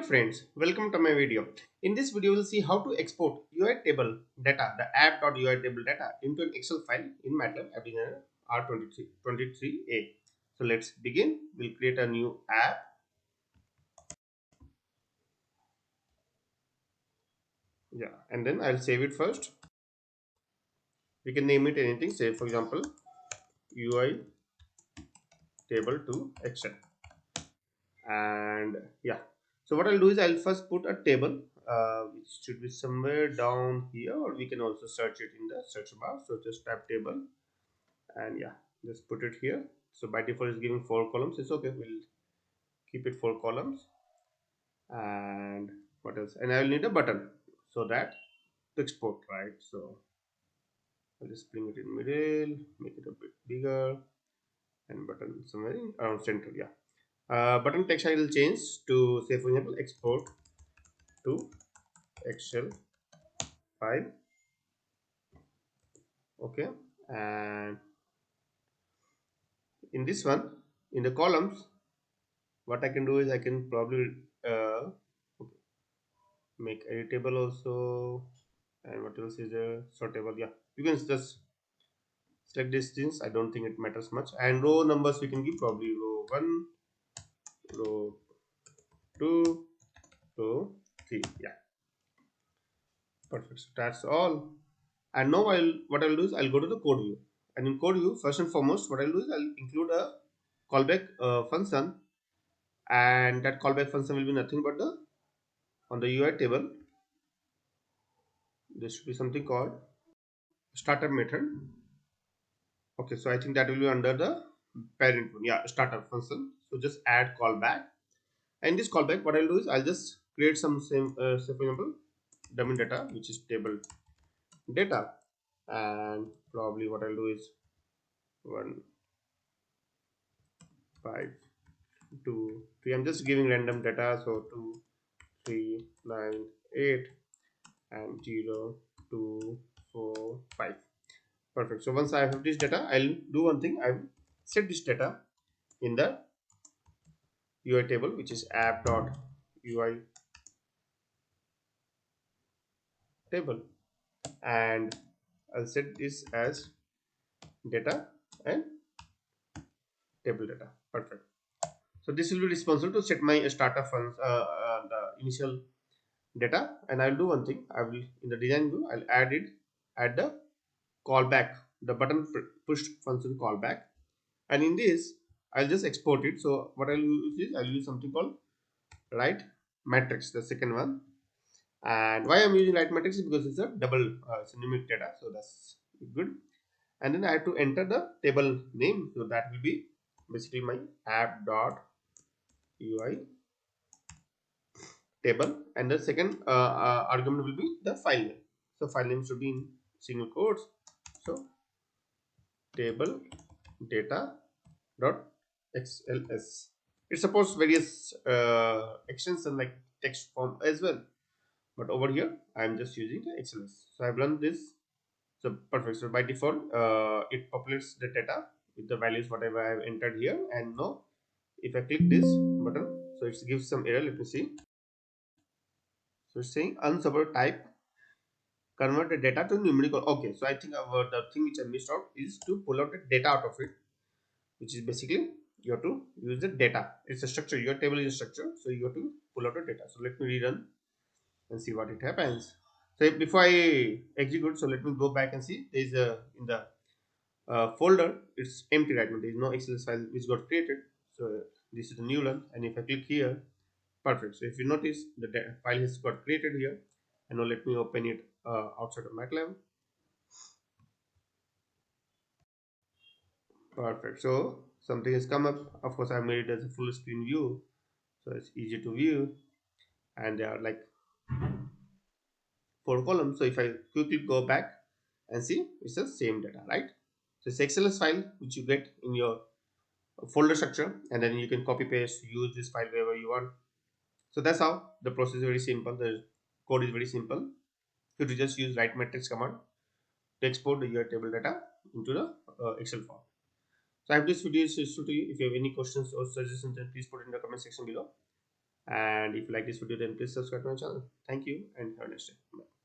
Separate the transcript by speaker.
Speaker 1: Friends, welcome to my video. In this video, we'll see how to export UI table data, the app.UITable.Data into an Excel file in MATLAB App Designer R2023a. So let's begin. We'll create a new app. Yeah, and then I'll save it first. We can name it anything. Say for example, UI table to Excel. And yeah, so what I'll do is I'll first put a table which should be somewhere down here, or we can also search it in the search bar. So just type table and yeah, just put it here. So by default it's giving 4 columns. It's okay, we'll keep it 4 columns. And what else? And I will need a button so that to export, right? So I'll just bring it in middle, make it a bit bigger, and button somewhere around center. Yeah, button text I will change to, say for example, export to Excel file. Okay, and in this one, in the columns, what I can do is I can probably make editable also. And what else is there? Sortable. Yeah, you can just select these things. I don't think it matters much. And row numbers we can give probably row 1, row 2, row 3. Yeah, perfect. So that's all. And now what I'll do is I'll go to the code view. And in code view, first and foremost, what I'll do is I'll include a callback function, and that callback function will be nothing but the on the UI table there should be something called startup method. Okay, so I think that will be under the parent one. Yeah, startup function. So just add callback, and this callback what I'll do is I'll just create some same say for example dummy data, which is table data. And probably what I'll do is 1 5 2 3. I'm just giving random data, so 2 3 9 8 and 0 2 4 5. Perfect. So once I have this data, I'll do one thing. I will set this data in the UI table, which is app.UI table, and I'll set this as data and table data. Perfect. So this will be responsible to set my startup funds, the initial data. And I'll do one thing. I will, in the design view, I'll add the callback, the button pushed function callback. And in this, I'll just export it. So what I'll use is I'll use something called writematrix, the second one. And why I'm using writematrix is because it's a double, it's a numeric data, so that's good. And then I have to enter the table name, so that will be basically my app.UI table, and the second argument will be the file name. So file name should be in single quotes. So table data.xls. It supports various extensions like text form as well, but over here I'm just using the XLS. So I've run this. So perfect. So by default it populates the data with the values whatever I have entered here. And now if I click this button, so it gives some error. Let me see. So it's saying unsupported type, convert the data to numerical. Okay, so I think the thing which I missed out is to pull out the data out of it, which is basically you have to use the data. It's a structure. Your table is a structure, so you have to pull out the data. So let me rerun and see what it happens. So before I execute, so let me go back and see. There is a in the folder, it's empty right now. There is no XLS file which got created. So this is a new one, and if I click here, perfect. So if you notice, the file has got created here. And now let me open it outside of MATLAB. Perfect. So something has come up. Of course, I made it as a full screen view, so it's easy to view. And there are like 4 columns. So if I quickly go back and see, it's the same data, right? So it's XLS file which you get in your folder structure, and then you can copy paste, use this file wherever you want. So that's how the process is very simple. The code is very simple. You just use writematrix command to export your table data into the Excel form. So I have this video is useful to you. If you have any questions or suggestions, then please put it in the comment section below. And if you like this video, then please subscribe to my channel. Thank you and have a nice day. Bye.